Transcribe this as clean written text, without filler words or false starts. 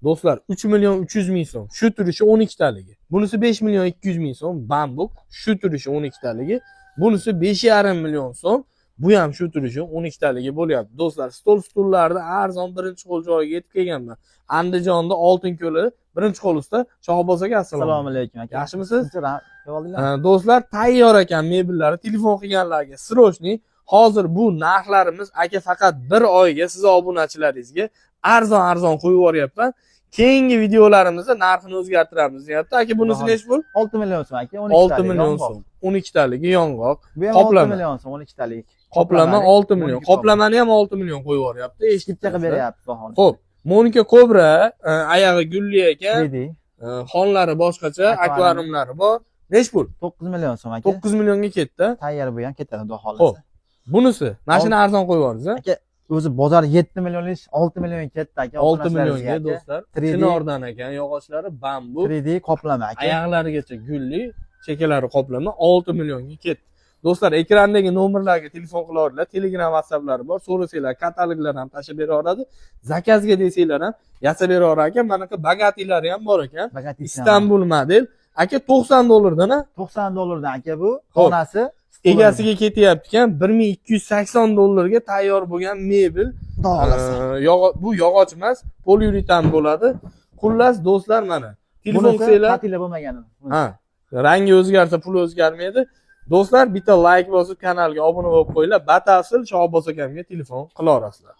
Do'stlar 3 million 300 ming so'm. Shu turishi 12 taligi. Bunisi 5 million 200 ming so'm. Bambuk shu turishi 12 taligi. Bunisi 5,5 million so'm. Bu ham shu turishi 12 taligi bo'lyapti. Do'stlar, stullarda arzon birinchi qo'l joyiga yetib kelganman. Andijonda Oltinko'li birinchi qo'l usta Shohboz aka, Assalomu alaykum aka. Yaxshimisiz? Yaxshi. Do'stlar, tayyor ekan mebellari. Telefon qilganlarga srochni. Hozir bu narxlarimiz aka faqat 1 oyga siz obunachilaringizga arzon qo'yib yuboryapman. Keyingi videolarimizda narxini o'zgartiramiz deyapti. Aka bunisi nechi pul? 6 million so'm aka, 6 million so'm. 12 taligi yong'oq. Bu ham 6 million so'm, 12 talik. Qoplama 6 million. Qoplamani ham 6 million qo'yib yuboryapti. Eshitib qilib beryapti bahoni. Xo'p, Monika Cobra, oyog'i gulli ekan. 3D. Xonlari boshqacha, akvariumlari bor. Nech pul? 9 million so'm aka. 9 millionga ketdi. Tayyor bu ham ketadi, xudo Xo'p. xolasa. Bunisi, mashina arzon qo'yib yubordingiz-a? Aka, o'zi bozor 7 million, 6 million ketdi aka. 6 millionga do'stlar. Chinordan ekan, yog'ochlari bambu. 3D qoplama aka. Oyoqlarigacha gulli, chekalari qoplama 6 millionga ketdi. Do'stlar, ekrandagi nomerlarga telefon qilaveringlar. Telegram, WhatsApplari bor. So'rasanglar, kataloglar ham tashib bera oladi. Zakazga desanglar ham yasab bera olar ekan. Mana bu bagatilari ham bor ekan. Istanbul model. Aka $90 dan a? $90 aka bu. Xonasi egasiga ketyapti ekan. $1280 ga tayyor bo'lgan mebel. Bu yog'och emas, poliuretan bo'ladi. Xullas do'stlar, mana telefon qilsanglar, patila bo'lmagani. ha, rangi o'zgarsa pul o'zgarmaydi. Do'stlar, bitta like bosib kanalga obuna bo'lib qo'yinglar. Batafsil Shohboz akamga telefon qilaverasizlar.